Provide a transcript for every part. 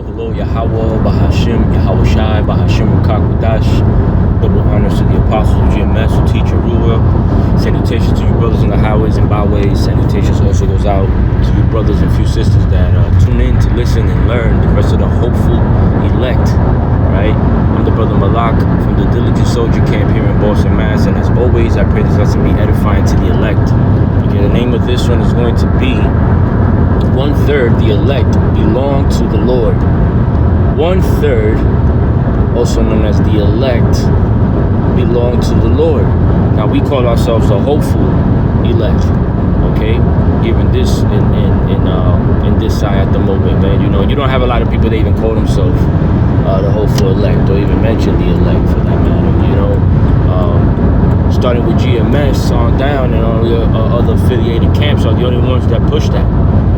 Hello, Yahweh, Bahashim, Yahweh Shai, Bahashim Rukakwadash. Double honors to the apostles of GMS who teach Yahuwah. Salutations to you brothers in the highways and byways. Salutations also goes out to you brothers and few sisters that tune in to listen and learn. The rest of the hopeful elect, right? I'm the brother Malak from the Diligent Soldier Camp here in Boston, Mass. And as always, I pray this lesson be edifying to the elect. Okay, the name of this one is going to be 1/3 the elect belong to the Lord. 1/3, also known as the elect, belong to the Lord. Now we call ourselves the hopeful elect. Okay, given this in this side at the moment, man. You know, you don't have a lot of people that even call themselves the hopeful elect, or even mention the elect for that matter. You know, starting with GMS on down, and all the other affiliated camps are the only ones that push that.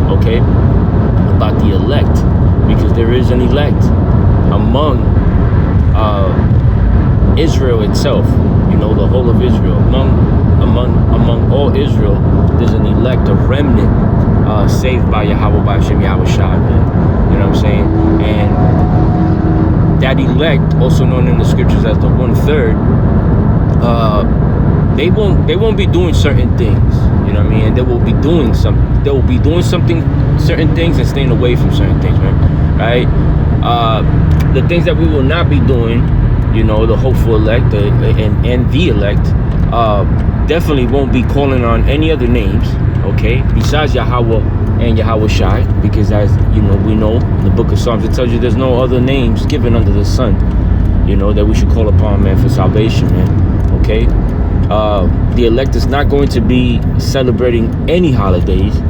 Okay, about the elect, because there is an elect among Israel itself. You know, the whole of Israel. Among all Israel, there's an elect, a remnant, saved by Yahweh, by Hashem, Yahweh Shai, man. You know what I'm saying? And that elect, also known in the scriptures as the 1/3, they won't be doing certain things. You know what I mean? And they will be doing something, certain things, and staying away from certain things, man. Right? The things that we will not be doing, you know, the hopeful elect and the elect, definitely won't be calling on any other names, okay, besides Yahweh and Yahweh Shai, because as you know, we know in the book of Psalms, it tells you there's no other names given under the sun, you know, that we should call upon, man, for salvation, man. Okay. The elect is not going to be celebrating any holidays,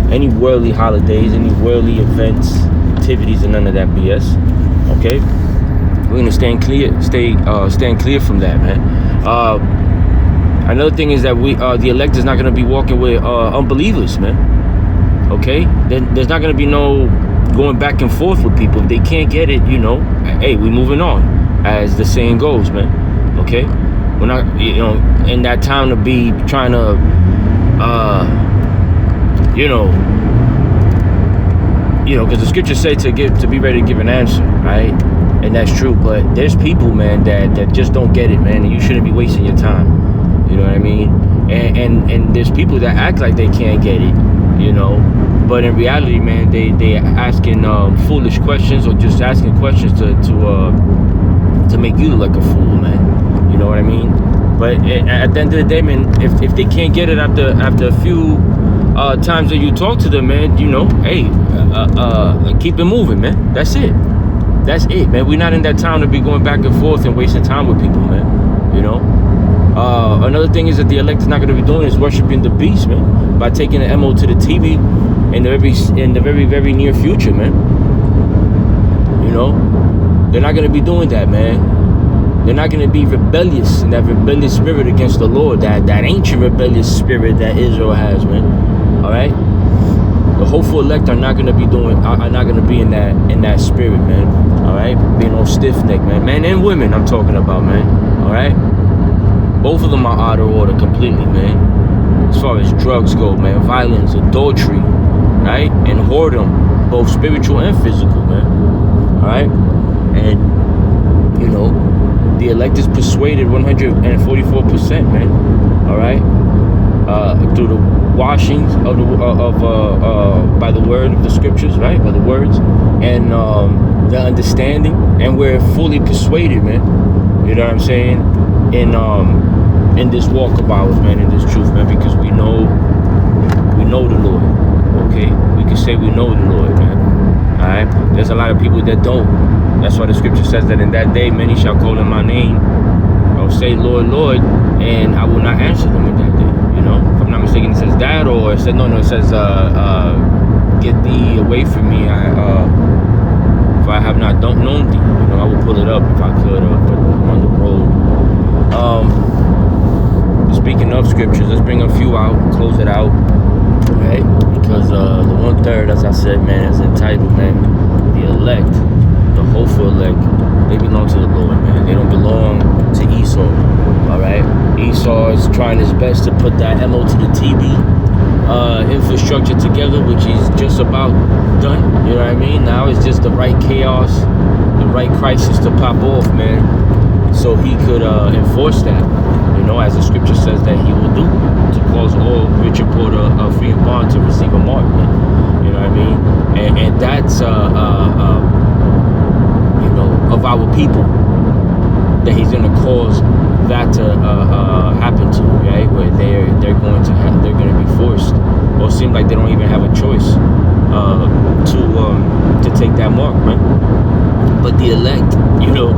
any worldly holidays, any worldly events, activities, and none of that BS. Okay, we're gonna stand clear from that, man. Another thing is that the elect is not gonna be walking with unbelievers, man. Okay, then there's not gonna be no going back and forth with people. If they can't get it, you know, hey, we moving on, as the saying goes, man. Okay. We're not, you know, in that time to be trying to, you know, because the scriptures say to be ready to give an answer, right? And that's true. But there's people, man, that just don't get it, man, and you shouldn't be wasting your time. You know what I mean? And there's people that act like they can't get it, you know, but in reality, man, they asking foolish questions, or just asking questions to make you look like a fool, man. You know what I mean? But at the end of the day, man, if they can't get it after a few times that you talk to them, man, you know, hey, keep it moving, man. That's it, man. We're not in that time to be going back and forth and wasting time with people, man. You know. Another thing is that the elect is not going to be doing is worshiping the beast, man, by taking the MO to the TV in the very, very near future, man. You know, they're not going to be doing that, man. They're not going to be rebellious in that rebellious spirit against the Lord, that ancient rebellious spirit that Israel has, man. All right, the hopeful elect are not going to be in that spirit, man. All right, being all stiff neck, man, men and women. I'm talking about, man. All right, both of them are out of order completely, man. As far as drugs go, man, violence, adultery, right, and whoredom, both spiritual and physical, man. All right, and you know. The elect is persuaded 144%, man. All right, through the washings by the word of the scriptures, right, by the words, and the understanding, and we're fully persuaded, man. You know what I'm saying? In this walk of ours, man, in this truth, man, because we know the Lord. Okay, we can say we know the Lord, man. All right, there's a lot of people that don't. That's why the scripture says that in that day many shall call in my name, or say, Lord, Lord, and I will not answer them in that day. You know, if I'm not mistaken, it says that, or it says it says, get thee away from me, if I have not known thee. You know, I will pull it up if I could, but I'm on the road. Speaking of scriptures, let's bring a few out and close it out, right? Because the 1/3, as I said, man, is entitled, man, the elect. The hopeful elect, they belong to the Lord, man. They don't belong to Esau. All right, Esau is trying his best to put that MO to the TV, infrastructure together, which he's just about done. You know what I mean? Now it's just the right chaos, the right crisis to pop off, man, so he could enforce that, you know, as the scripture says that he will do, to cause all rich and poor, free and bond to receive a mark, man. You know what I mean? And that's you know, of our people, that he's going to cause that to happen to, right? Where they're going to be forced, or seem like they don't even have a choice to take that mark, man. But the elect, you know,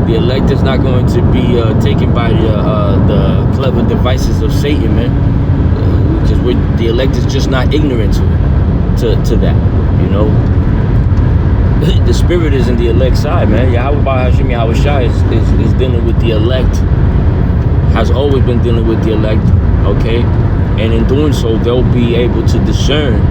the elect is not going to be taken by the clever devices of Satan, man. Because the elect is just not ignorant to that, you know. The spirit is in the elect side, man. Yahweh Hashem Yahweh Shai is dealing with the elect, has always been dealing with the elect, okay? And in doing so, they'll be able to discern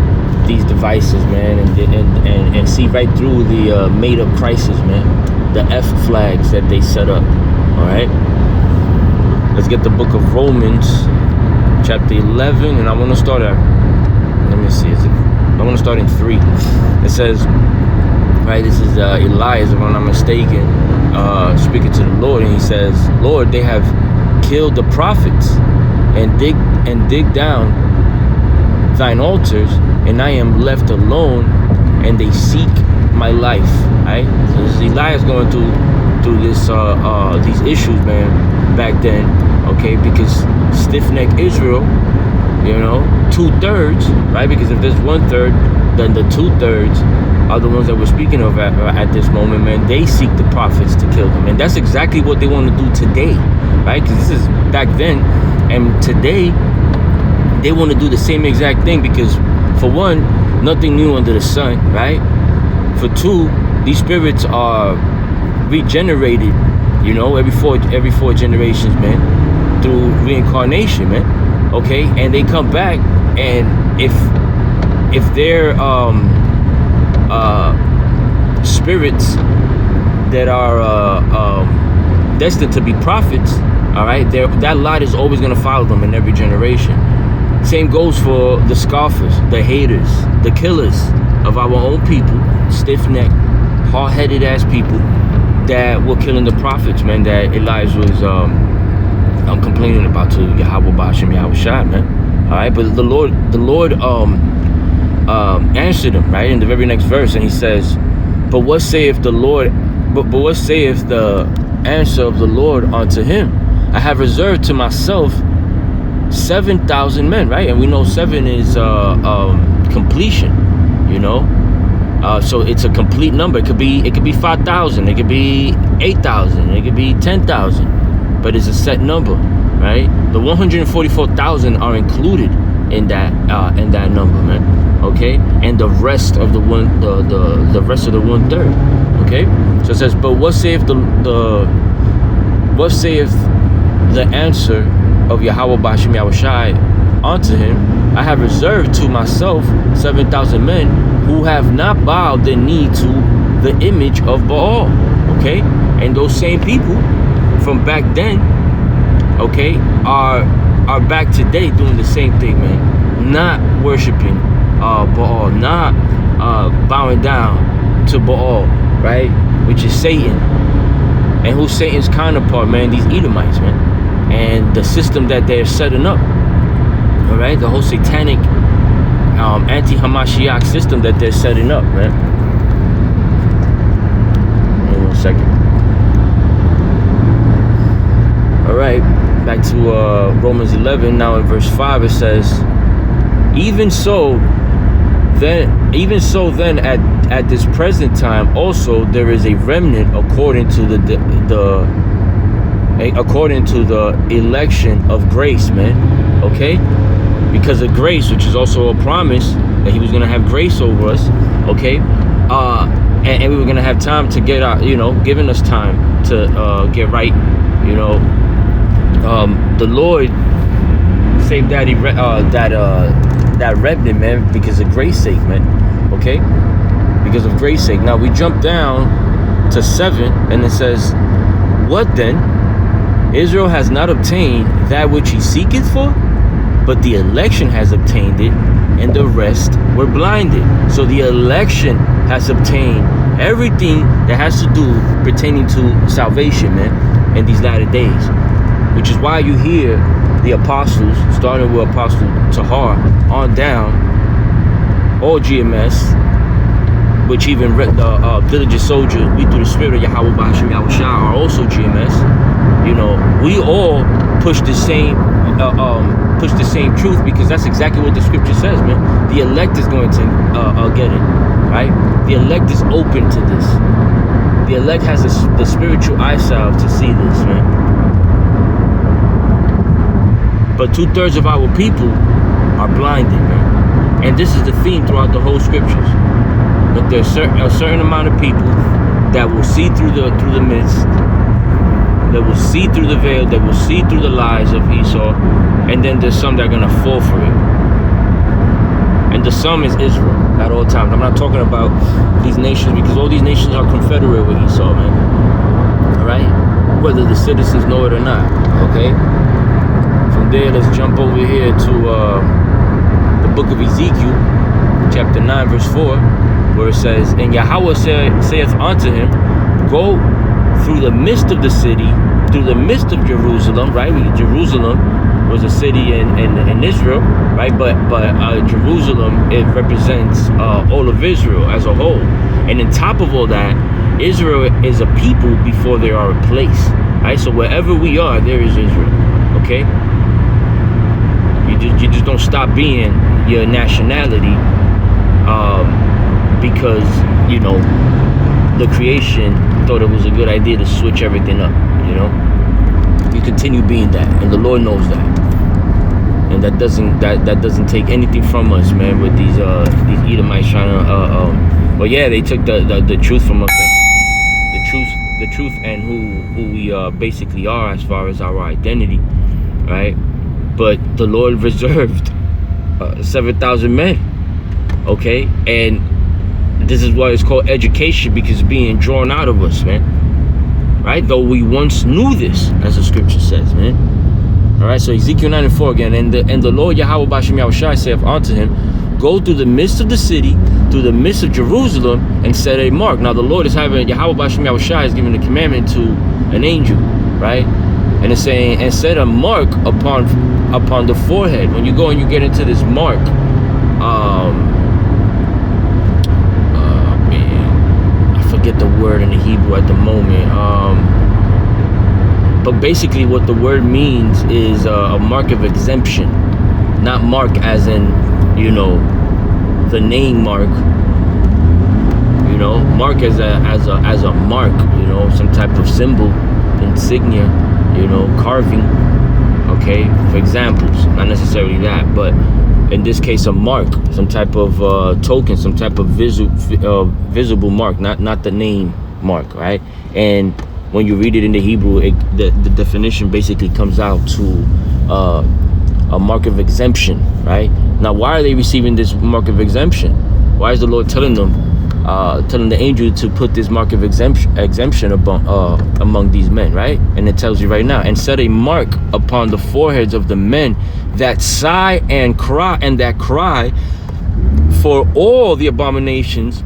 these devices, man, and see right through the made-up crisis, man, the F flags that they set up, all right? Let's get the book of Romans, chapter 11, and I want to start at, let me see, I want to start in 3. It says, right, this is Elias, if I'm not mistaken, speaking to the Lord, and he says, Lord, they have killed the prophets and dig down thine altars, and I am left alone, and they seek my life. Right? So this is Elias going through this these issues, man, back then, okay, because stiff-necked Israel, you know, 2/3, right? Because if there's 1/3, then the 2/3 are the ones that we're speaking of at this moment, man. They seek the prophets to kill them, and that's exactly what they want to do today, right? Because this is back then, and today they want to do the same exact thing, because for one, nothing new under the sun, right? For two, these spirits are regenerated, you know, every four generations, man, through reincarnation, man. Okay, and they come back, and if they're spirits that are destined to be prophets, all right, that light is always going to follow them in every generation. Same goes for the scoffers, the haters, the killers of our own people, stiff-necked, hard-headed ass people that were killing the prophets, man, that Elias was complaining about to Yahweh Bashem Yahweh Shai, man. All right, but the Lord answered him, right, in the very next verse, and he says, but what saith the Lord, but what saith the answer of the Lord unto him? I have reserved to myself 7,000 men, right? And we know 7 is completion, you know. So it's a complete number. It could be 5,000, it could be 8,000, it could be 10,000, but it's a set number, right? The 144,000 are included in that number, man. Okay, and the rest of the rest of the 1/3. Okay, so it says, but what saith the answer of Yahweh Bashem Yahweh Shai unto him? I have reserved to myself 7,000 men who have not bowed their knee to the image of Baal. Okay, and those same people from back then, okay, are back today doing the same thing, man. Not worshiping Baal, not bowing down to Baal, right? Which is Satan. And who's Satan's counterpart, man? These Edomites, man. And the system that they're setting up, all right? The whole satanic anti-Hamashiach system that they're setting up, man. Hold on 1 second. All right, back to Romans 11. Now in verse 5 it says, even so then at this present time also there is a remnant according to the election of grace, man. Okay, because of grace, which is also a promise that he was going to have grace over us. Okay, and we were going to have time to get out, you know, giving us time to get right, you know. The Lord saved that remnant, man, because of grace sake, man. Okay, because of grace sake. Now we jump down to 7, and it says, what then? Israel has not obtained that which he seeketh for? but the election has obtained it, and the rest were blinded. So the election has obtained everything that has to do pertaining to salvation, man, in these latter days. Which is why you hear the apostles, starting with Apostle Tahar on down, all GMS, which even the diligent soldiers, we through the spirit of Yahweh B'Hashem Yahushua are also GMS. You know, we all push the same truth, because that's exactly what the scripture says, man. The elect is going to get it, right? The elect is open to this. The elect has the spiritual eye salve to see this, man. But 2/3 of our people are blinded, man. And this is the theme throughout the whole scriptures. But there's a certain amount of people that will see through the mist, that will see through the veil, that will see through the lies of Esau, and then there's some that are gonna fall for it. And the sum is Israel at all times. I'm not talking about these nations, because all these nations are confederate with Esau, man. All right, whether the citizens know it or not. Okay. From there, let's jump over here to the book of Ezekiel, chapter 9, verse 4, where it says, "And Yahweh saith unto him, Go through the midst of the city, through the midst of Jerusalem," right? Jerusalem was a city in Israel, right? But Jerusalem, it represents all of Israel as a whole. And on top of all that, Israel is a people before they are a place, right? So wherever we are, there is Israel, okay? You just don't stop being your nationality because, you know, the creation thought it was a good idea to switch everything up, you know? You continue being that, and the Lord knows that. And that doesn't take anything from us, man, with these Edomites trying to well, yeah, they took the truth from us, the truth and who we basically are as far as our identity, right? But the Lord reserved 7,000 men, okay? And this is why it's called education, because it's being drawn out of us, man. Right? Though we once knew this, as the scripture says, man. All right, so Ezekiel 9 and 4 again. And the Lord Yahweh B'Hashem Yahushua saith unto him, Go through the midst of the city, through the midst of Jerusalem, and set a mark. Now the Lord is having, Yahweh B'Hashem Yahushua is giving the commandment to an angel, right? And it's saying, and set a mark upon the forehead. When you go and you get into this mark, get the word in the Hebrew at the moment, but basically what the word means is a mark of exemption, not mark as in, you know, the name mark, you know, mark as a mark, you know, some type of symbol, insignia, you know, carving, okay, for examples, not necessarily that, but in this case a mark, some type of token, some type of visible mark, not the name mark, right? And when you read it in the Hebrew, the definition basically comes out to a mark of exemption, right? Now, why are they receiving this mark of exemption? Why is the Lord telling the angel to put this mark of exemption among these men, right? And it tells you right now, and set a mark upon the foreheads of the men that sigh and that cry for all the abominations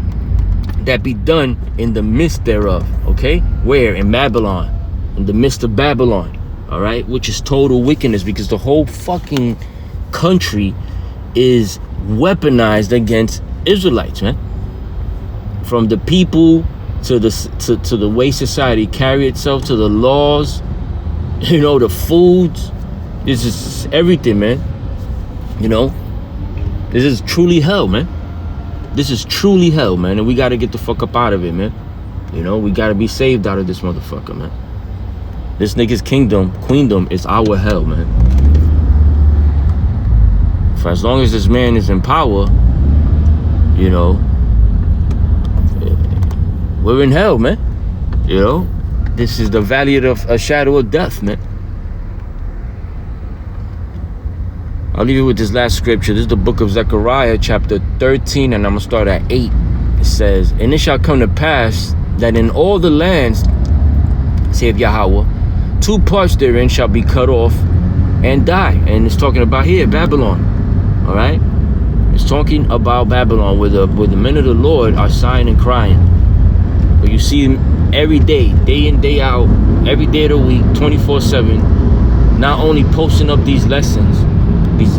that be done in the midst thereof. Okay, where? In Babylon, in the midst of Babylon. All right, which is total wickedness, because the whole fucking country is weaponized against Israelites, man. From the people to the way society carry itself, to the laws, you know, the foods. This is everything, man. You know, this is truly hell, man. This is truly hell, man. And we got to get the fuck up out of it, man. You know, we got to be saved out of this motherfucker, man. This nigga's queendom is our hell, man. For as long as this man is in power, you know, we're in hell, man. You know, this is the valley of a shadow of death, man. I'll leave you with this last scripture. This is the book of Zechariah, chapter 13, and I'm going to start at 8. It says, And it shall come to pass that in all the lands, saith Yahweh, 2 parts therein shall be cut off, and die. And it's talking about here, Babylon. All right? It's talking about Babylon, where the men of the Lord are sighing and crying. But you see them every day in, day out, every day of the week, 24/7, not only posting up these lessons, these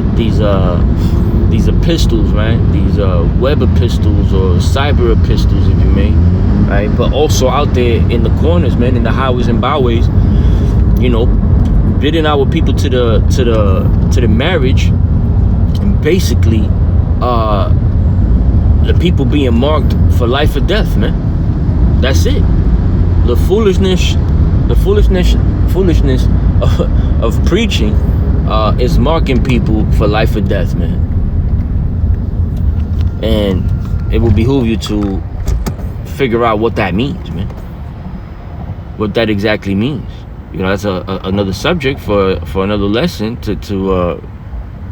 epistles, right? These web epistles or cyber epistles, if you may, right? But also out there in the corners, man, in the highways and byways, you know, bidding our people to the marriage, and basically the people being marked for life or death, man. That's it. The foolishness of preaching is marking people for life or death, man. And it will behoove you to figure out what that means, man. What that exactly means. You know, that's another subject for another lesson to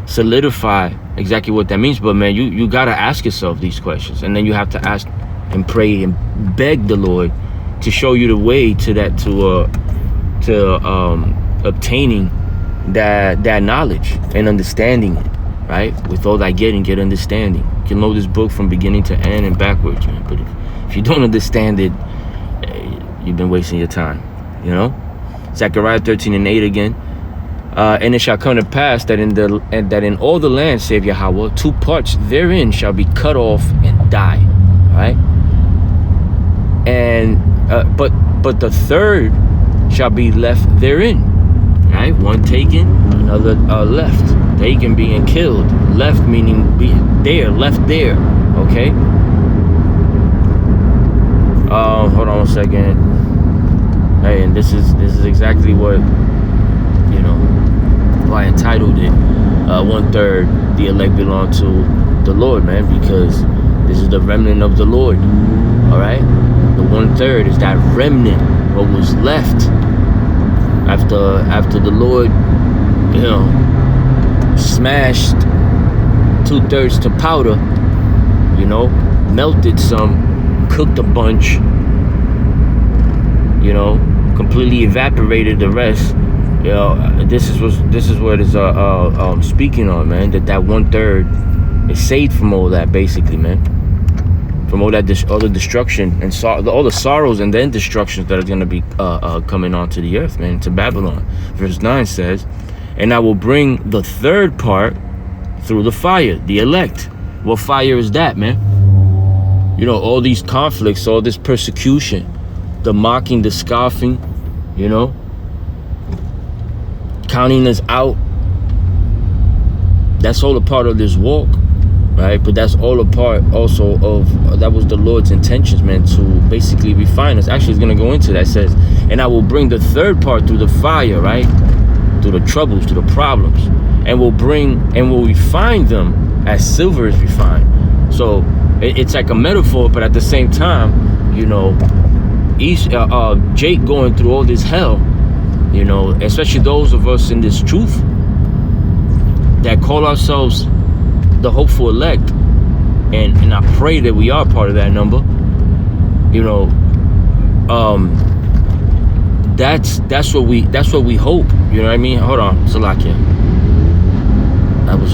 solidify exactly what that means. But man, you gotta ask yourself these questions, and then you have to ask and pray and beg the Lord to show you the way to that, to obtaining that knowledge and understanding it, right? With all that getting, get understanding. You can know this book from beginning to end and backwards, man. But if you don't understand it, you've been wasting your time, you know? Zechariah 13:8 again. And it shall come to pass that in all the land, save Yahweh, 2 parts therein shall be cut off and die, right? And but the third shall be left therein, right? One taken, another left. Taken being killed, left meaning left there. Okay. Hold on 1 second. Hey, and this is exactly what, you know, why I entitled it 1/3 the elect belong to the Lord, man, because this is the remnant of the Lord. All right, the 1/3 is that remnant, what was left after the Lord, you know, smashed 2/3 to powder, you know, melted some, cooked a bunch, you know, completely evaporated the rest. You know, this is what it's speaking on, man. That 1/3 is saved from all that, basically, man. From all the destruction and all the sorrows and then destructions that are going to be coming onto the earth, man, to Babylon. Verse 9 says, and I will bring the third part through the fire, the elect. What fire is that, man? You know, all these conflicts, all this persecution, the mocking, the scoffing, you know, counting us out. That's all a part of this walk, right? But that's all a part also of, that was the Lord's intentions, man, to basically refine us. Actually, it's going to go into that. It says, and I will bring the third part through the fire, right? Through the troubles, through the problems, and will refine them as silver is refined. So it's like a metaphor, but at the same time, you know, Jake going through all this hell, you know, especially those of us in this truth that call ourselves the hopeful elect, and I pray that we are part of that number, you know. That's what we hope, you know what I mean? Hold on, Salakia.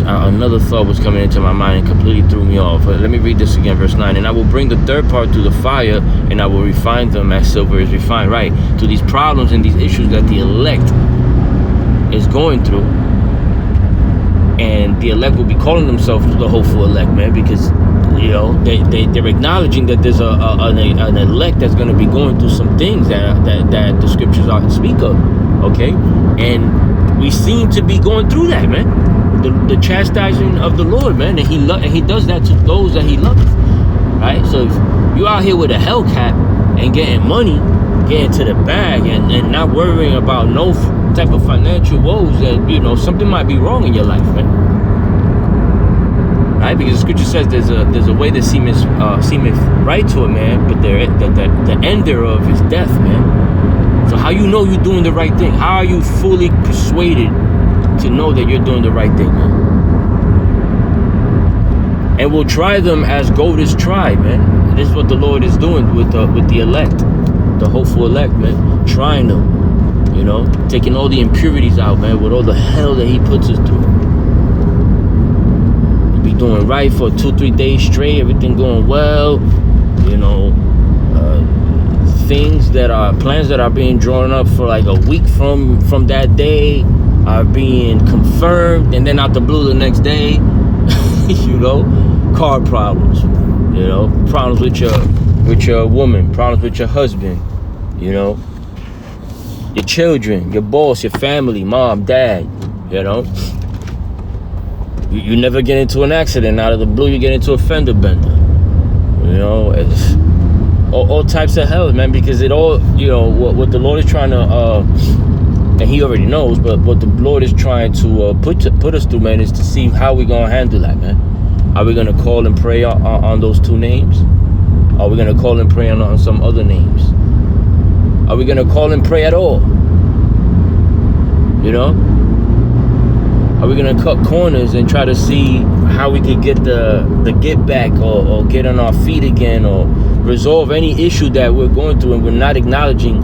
Another thought was coming into my mind and completely threw me off. But let me read this again, verse 9. And I will bring the third part through the fire, and I will refine them as silver is refined. Right, to these problems and these issues that the elect is going through. And the elect will be calling themselves the hopeful elect, man, because, you know, they're acknowledging that there's an elect that's going to be going through some things that the scriptures speak of, okay? And we seem to be going through that, man. The chastising of the Lord, man, and he does that to those that he loves, right? So if you're out here with a Hellcat and getting money, getting to the bag, and not worrying about no type of financial woes, that, you know, something might be wrong in your life, man. Right? Because the scripture says there's a way that seemeth right to a man, but the end thereof is death, man. So how you know you're doing the right thing? How are you fully persuaded to know that you're doing the right thing, man? And we'll try them as gold is tried, man. This is what the Lord is doing with the elect, the hopeful elect, man. Trying them, You know, taking all the impurities out, man, with all the hell that he puts us through. We be doing right for 2-3 days straight, everything going well, you know, plans that are being drawn up for like a week from that day are being confirmed, and then out the blue the next day, you know, car problems, you know, problems with your woman, problems with your husband, you know, your children, your boss, your family, mom, dad, you know. You never get into an accident. Out of the blue, you get into a fender bender. You know, it's all types of hell, man, because it all, you know, what the Lord is trying to, and he already knows, but what the Lord is trying to put us through, man, is to see how we're going to handle that, man. Are we going to call and pray on those 2 names? Are we going to call and pray on some other names? Are we going to call and pray at all? You know? Are we going to cut corners and try to see how we could get the get back or get on our feet again or resolve any issue that we're going through and we're not acknowledging,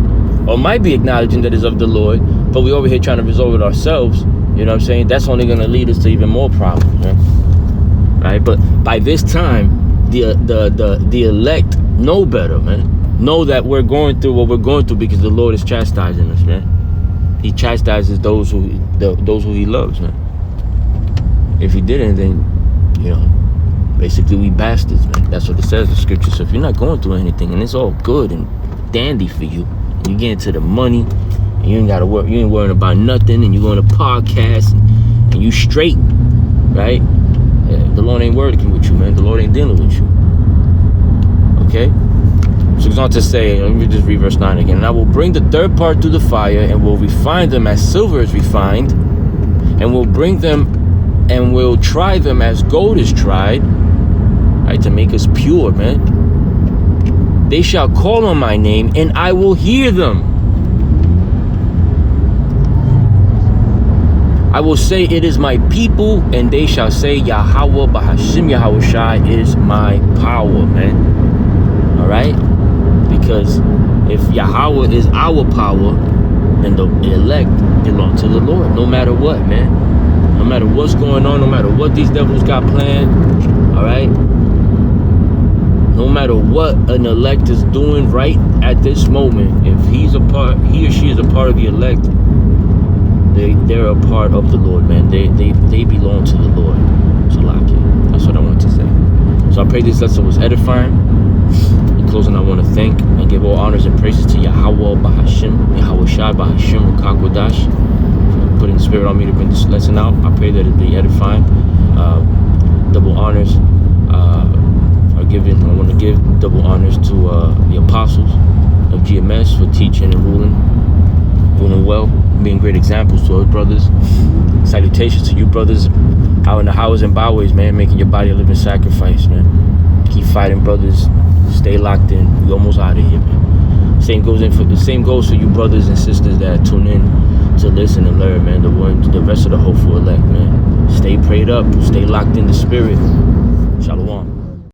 or might be acknowledging that is of the Lord, but we're over here trying to resolve it ourselves? You know what I'm saying? That's only going to lead us to even more problems, man. Right? But by this time, the elect know better, man. Know that we're going through what we're going through because the Lord is chastising us, man. He chastises those who he loves, man. If he didn't, then, you know, basically we bastards, man. That's what it says in scripture. So if you're not going through anything and it's all good and dandy for you, and you get into the money, and you ain't gotta work, you ain't worrying about nothing, and you're going to podcast and you straight, right? The Lord ain't working with you, man. The Lord ain't dealing with you. Okay? So it's on to say, let me just read verse 9 again. And I will bring the third part through the fire, and will refine them as silver is refined, and will bring them and will try them as gold is tried, right, to make us pure, man. They shall call on my name, and I will hear them. I will say, it is my people, and they shall say, Yahweh Bahashim Yahushai is my power, man. All right? Because if Yahweh is our power, then the elect belong to the Lord, no matter what, man. No matter what's going on, no matter what these devils got planned, all right? No matter what an elect is doing right at this moment, if he or she is a part of the elect, they're a part of the Lord, man. They belong to the Lord. Salaki. That's what I want to say. So I pray this lesson was edifying. In closing, I want to thank and give all honors and praises to Yahweh Bahashim, Yahweh Shai Bahashim Rukakwadash, putting the spirit on me to bring this lesson out. I pray that it be edifying. Double honors are given. I want to give double honors to the apostles of GMS for teaching and ruling well, being great examples to us brothers. Salutations to you brothers out in the highways and byways, man, making your body a living sacrifice, man. Keep fighting, brothers. Stay locked in. We almost out of here, man. Same goes for you brothers and sisters that tune in to listen and learn, man. The rest of the hopeful elect, man. Stay prayed up. Stay locked in the spirit. Shalom.